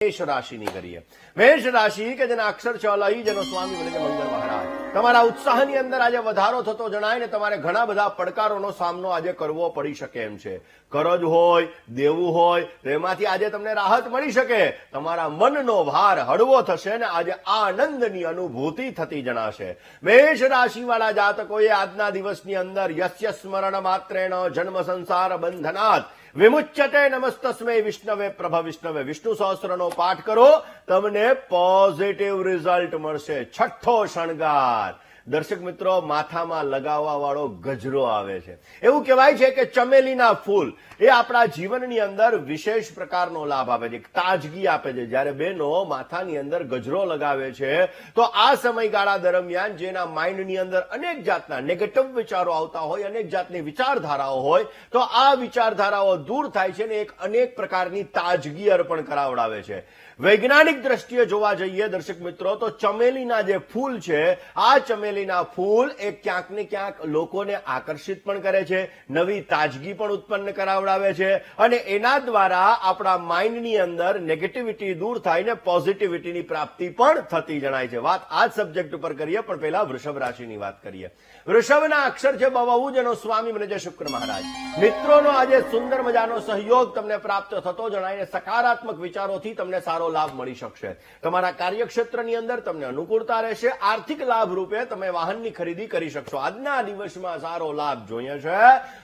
મેષ રાશિની કરીએ। મેષ રાશિ કે જેના અક્ષર છે અલઈ, જેનો સ્વામી બને છે મંગળ મહારાજ। તમારા ઉત્સાહની અંદર આજે વધારો થતો જણાય ને તમારે ઘણા બધા પડકારોનો સામનો આજે કરવો પડી શકે એમ છે। કરજ હોય, દેવું હોય તો એમાંથી આજે તમને રાહત મળી શકે। તમારા મનનો ભાર હળવો થશે ને આજે આનંદની અનુભૂતિ થતી જણાશે। મેષ રાશિવાળા જાતકોએ આજના દિવસની અંદર યસ્ય સ્મરણ માત્રેણ જન્મ સંસાર બંધનાત વિમુચ્યતે નમસ્તસ્મૈ વિષ્ણવે પ્રભ વિષ્ણવે વિષ્ણુ સહસ્રનો પાઠ કરો, તમને પોઝિટિવ રિઝલ્ટ મળશે। છઠ્ઠો શણગાર દર્શક મિત્રો, માથામાં લગાવવા વાળો ગજરો આવે છે। એવું કહેવાય છે કે ચમેલીના ફૂલ એ આપણા જીવનની અંદર વિશેષ પ્રકારનો લાભ આપે છે, તાજગી આપે છે। જ્યારે બહેનો માથાની અંદર ગજરો લગાવે છે તો આ સમયગાળા દરમિયાન જેના માઇન્ડની અંદર અનેક જાતના નેગેટિવ વિચારો આવતા હોય, અનેક જાતની વિચારધારાઓ હોય તો આ વિચારધારાઓ દૂર થાય છે ને એક અનેક પ્રકારની તાજગી અર્પણ કરાવડાવે છે। વૈજ્ઞાનિક દ્રષ્ટિએ જોવા જઈએ દર્શક મિત્રો તો ચમેલીના જે ફૂલ છે, આ ચમેલીના ફૂલ એ ક્યાંક ને ક્યાંક લોકોને આકર્ષિત પણ કરે છે, નવી તાજગી પણ ઉત્પન્ન કરાવડાવે છે અને એના દ્વારા આપણા માઇન્ડની અંદર નેગેટિવિટી દૂર થાય ને પોઝિટિવિટીની પ્રાપ્તિ પણ થતી જણાય છે। વાત આ જ સબ્જેક્ટ ઉપર કરીએ, પણ પહેલા વૃષભ રાશિની વાત કરીએ। વૃષભના અક્ષર છે બહુ, જેનો સ્વામી બને છે શુક્ર મહારાજ। મિત્રોનો આજે સુંદર મજાનો સહયોગ તમને પ્રાપ્ત થતો જણાય, સકારાત્મક વિચારોથી તમને સારો લાભ મળી શકશે। તમારા કાર્યક્ષેત્રની અંદર તમને અનુકૂળતા રહેશે। આર્થિક લાભ રૂપે તમે વાહનની ખરીદી કરી શકશો। આજના દિવસમાં સારો લાભ જોઈએ છે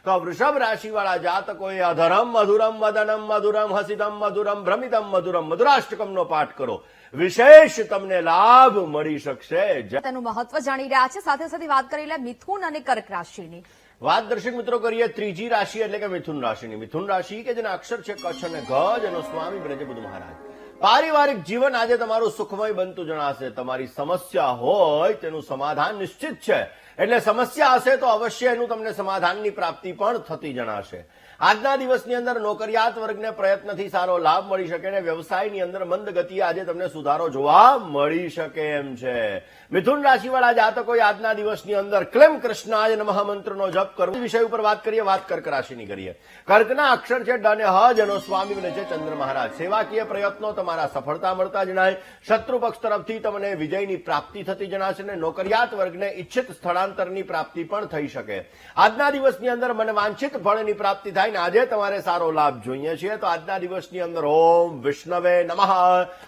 તો વૃષભ રાશિવાળા જાતકોએ અધરમ મધુરમ વદનમ મધુરમ હસિતમ મધુરમ ભ્રમિતમ મધુરમ મધુરાષ્ટકમનો પાઠ કરો, વિશેષ તમને લાભ મળી શકશે। તેનું મહત્વ જાણી રહ્યા છે। સાથે સાથે વાત કરી લે મિથુન અને કર્ક રાશિની વાત દર્શક મિત્રો કરીએ ત્રીજી રાશિ એટલે કે મિથુન રાશિની। મિથુન રાશિ કે જેના અક્ષર છે કચ્છ અને ઘ, જેનો સ્વામી બને છે બુધ મહારાજ। પારિવારિક જીવન આજે તમારું સુખમય બનતું જણાશે। તમારી સમસ્યા હોય તેનું સમાધાન નિશ્ચિત છે, એટલે સમસ્યા હશે તો અવશ્ય એનું તમને સમાધાનની પ્રાપ્તિ પણ થતી જણાશે। આજના દિવસની અંદર નોકરિયાત વર્ગને પ્રયત્નથી સારો લાભ મળી શકે અને વ્યવસાયની અંદર મંદ ગતિએ આજે તમને સુધારો જોવા મળી શકે એમ છે। મિથુન રાશિવાળા જાતકોએ આજના દિવસની અંદર ક્લેમ કૃષ્ણાય નમઃ મંત્રનો જપ કરવો। વિષય ઉપર વાત કરીએ, વાત કર્ક રાશિની કરીએ। કર્કના અક્ષર છે ડ અને હ, જેનો સ્વામી બને છે ચંદ્ર મહારાજ। સેવાકીય પ્રયત્નો તમારા સફળતા મળતા જણાય। શત્રુ પક્ષ તરફથી તમને વિજયની પ્રાપ્તિ થતી જણાશે અને નોકરિયાત વર્ગને ઈચ્છિત સ્થળાંતરની પ્રાપ્તિ પણ થઈ શકે। આજના દિવસની અંદર મનવાંછિત ફળની પ્રાપ્તિ થાય ને આજે તમારે સારો લાભ જોઈએ છે તો આજના દિવસની અંદર ઓમ વિષ્ણવે નમઃ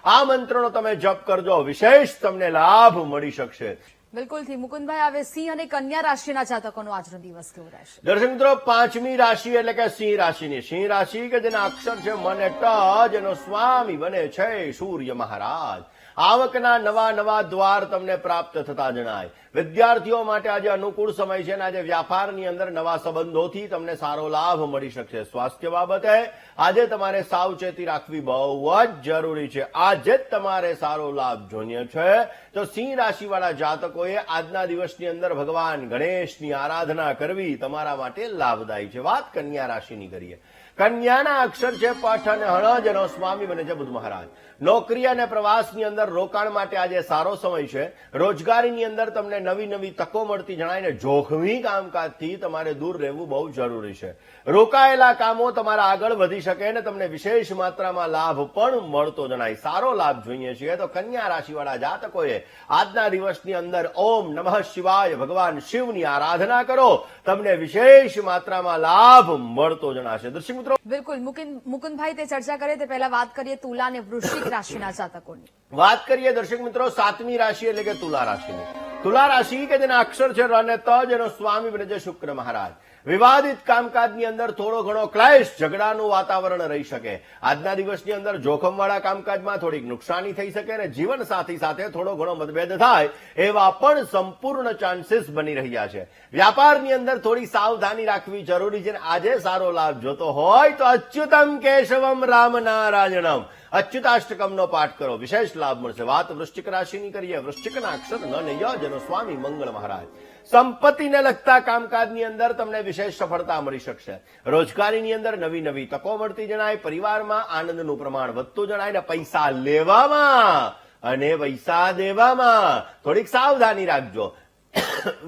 આ મંત્રનો તમે જપ કરજો, વિશેષ તમને લાભ મળી શકશે। બિલકુલથી મુકુંદભાઈ, હવે સિંહ અને કન્યા રાશિના જાતકોનો આજનો દિવસ કેવો રહેશે? દર્શક મિત્રો, પાંચમી રાશિ એટલે કે સિંહ રાશિની। સિંહ રાશિ કે જેના અક્ષર છે મન ટ, જેનો સ્વામી બને છે સૂર્ય મહારાજ। આવકના નવા નવા દ્વાર તમને પ્રાપ્ત થતા જણાય। વિદ્યાર્થીઓ માટે આજે અનુકૂળ સમય છે અને આજે વ્યાપારની અંદર નવા સંબંધોથી તમને સારો લાભ મળી શકશે। સ્વાસ્થ્ય બાબતે આજે તમારે સાવચેતી રાખવી બહુ જ જરૂરી છે। આજે જ તમારે સારો લાભ જોઈએ છે તો સિંહ રાશિવાળા જાતકોએ આજના દિવસની અંદર ભગવાન ગણેશની આરાધના કરવી તમારા માટે લાભદાયી છે। વાત કન્યા રાશિની કરીએ। કન્યાના અક્ષર છે પઠ અને હણ, જેનો સ્વામી બને છે બુધ મહારાજ। નોકરી અને પ્રવાસની અંદર રોકાણ માટે આજે સારો સમય છે। રોજગારીની અંદર તમને નવી નવી તકો મળતી જણાય ને જોખમી કામકાજથી તમારે દૂર રહેવું બહુ જરૂરી છે। રોકાયેલા કામો તમારા આગળ વધી શકે અને તમને વિશેષ માત્રામાં લાભ પણ મળતો જણાય। સારો લાભ જોઈએ છીએ તો કન્યા રાશિવાળા જાતકોએ આજના દિવસની અંદર ઓમ નમઃ શિવાય ભગવાન શિવની આરાધના કરો, તમને વિશેષ માત્રામાં લાભ મળતો જણાશે। દર્શક મિત્રો, બિલકુલ મુકુંદભાઈ, તે ચર્ચા કરીએ તે પહેલા વાત કરીએ તુલા અને વૃશ્ચિક રાશિના જાતકોની। વાત કરીએ દર્શક મિત્રો સાતમી રાશિ એટલે કે તુલા રાશિની। તુલા રાશિ કે જેના અક્ષર છે ર અને ત, જેનો સ્વામી બને છે શુક્ર મહારાજ। વિવાદિત કામકાજની અંદર થોડો ઘણો ક્લેશ ઝઘડાનું વાતાવરણ રહી શકે। આજના દિવસની અંદર જોખમવાળા કામકાજમાં થોડીક નુકસાની થઈ શકે અને જીવન સાથી સાથે થોડો ઘણો મતભેદ થાય એવા પણ સંપૂર્ણ ચાન્સીસ બની રહ્યા છે। વ્યાપારની અંદર થોડી સાવધાની રાખવી જરૂરી છે। આજે સારો લાભ જોતો હોય તો અચ્યુતમ કેશવમ રામ નારાયણમ અચ્યુતાષ્ટકમનો પાઠ કરો, વિશેષ લાભ મળશે। વાત વૃશ્ચિક રાશિની કરીએ। વૃશ્ચિકના અક્ષર ન ને ય, જેનો સ્વામી મંગળ મહારાજ। સંપત્તિને લગતા કામકાજની અંદર તમને વિશેષ સફળતા મળી શકશે। રોજગારીની અંદર નવી નવી તકો મળતી જણાય। પરિવારમાં આનંદનું પ્રમાણ વધતું જણાય ને પૈસા લેવામાં અને પૈસા દેવામાં થોડીક સાવધાની રાખજો,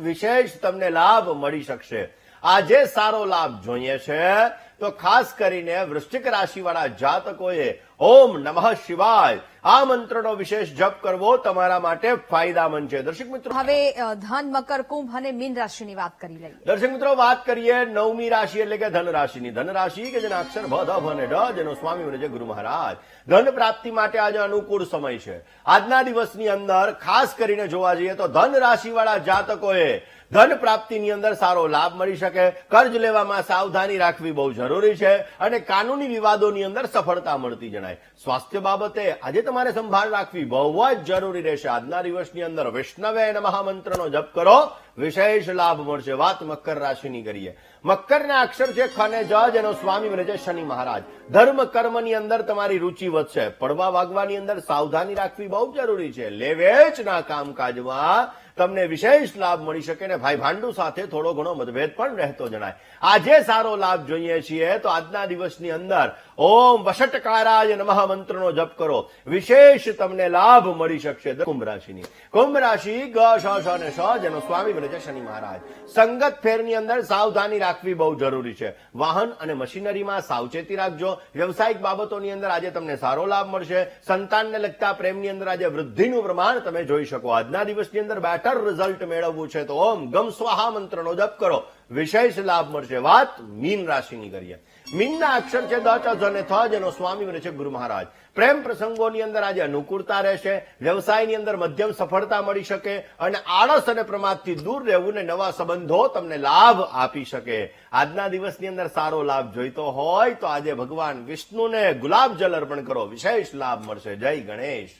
વિશેષ તમને લાભ મળી શકશે। આજે સારો લાભ જોઈએ છે તો ખાસ કરીને વૃશ્ચિક રાશિવાળા જાતકોએ ઓમ નમઃ શિવાય આ મંત્રનો વિશેષ જપ કરવો તમારા માટે ફાયદામંદ છે. દર્શક મિત્રો, હવે ધન, મકર, કુંભ અને મીન રાશિની વાત કરી લઈએ. દર્શક મિત્રો, વાત કરીએ 9મી રાશિ એટલે કે ધન રાશિની. ધન રાશિ કે જેના અક્ષર ભ, ધ, ભ અને ડ, જેનો સ્વામી બને છે ગુરુ મહારાજ. ધન પ્રાપ્તિ માટે આજે અનુકૂળ સમય છે. આજના દિવસની અંદર ખાસ કરીને જોવા જઈએ તો ધન રાશિવાળા જાતકોએ ધન પ્રાપ્તિની અંદર સારો લાભ મળી શકે. કર્જ લેવામાં સાવધાની રાખવી બહુ જરૂરી છે અને કાનૂની વિવાદોની અંદર સફળતા મળતી જણાય. સ્વાસ્થ્ય બાબતે આજે તમારે સંભાળ રાખવી બહુ જ જરૂરી રહેશે. આજના દિવસની અંદર વિષ્ણવે નમઃ મંત્રનો જપ કરો, વિશેષ લાભ મળશે. વાત મકર રાશિની કરીએ. મકરના અક્ષર છે ખ અને જ, જેનો સ્વામી બને છે શનિ મહારાજ. ધર્મ કર્મની અંદર તમારી રુચિ વધશે. પડવા વાગવાની અંદર સાવધાની રાખવી બહુ જરૂરી છે. લેવેચના કામકાજમાં તમને વિશેષ લાભ મળી શકે ને ભાઈ ભાંડુ સાથે થોડો ઘણો મતભેદ પણ રહેતો જણાય. આજે સારો લાભ જોઈએ છીએ તો આજના દિવસની અંદર ઓમ વશટકારાય નમઃ મંત્રનો જપ કરો, વિશેષ તમને લાભ મળી શકશે. કુંભ રાશિની. કુંભ રાશિ ગ, શ, શ અને શ, જેનો સ્વામી બને છે શનિ મહારાજ. સંગત ફેરની અંદર સાવધાની રાખવી બહુ જરૂરી છે. વાહન અને મશીનરીમાં સાવચેતી રાખજો. વ્યવસાયિક બાબતોની અંદર આજે તમને સારો લાભ મળશે. સંતાનને લગતા પ્રેમની અંદર આજે વૃદ્ધિનું પ્રમાણ તમે જોઈ શકો. આજના દિવસની અંદર બેટર રિઝલ્ટ મેળવવું છે તો ઓમ ગમ સ્વાહા મંત્રનો જપ કરો, વિશેષ લાભ મળશે. વાત મીન રાશિની કરીએ. મીનના અક્ષર છે દ, ચ, જ અને થ, જેનો સ્વામી બને છે ગુરુ મહારાજ. પ્રેમ પ્રસંગોની અંદર આજે અનુકૂળતા રહેશે. વ્યવસાયની અંદર મધ્યમ સફળતા મળી શકે અને આળસ અને પ્રમાદથી દૂર રહેવું ને નવા સંબંધો તમને લાભ આપી શકે. આજના દિવસની અંદર સારો લાભ જોઈતો હોય તો આજે ભગવાન વિષ્ણુને ગુલાબ જલ અર્પણ કરો, વિશેષ લાભ મળશે. જય ગણેશ.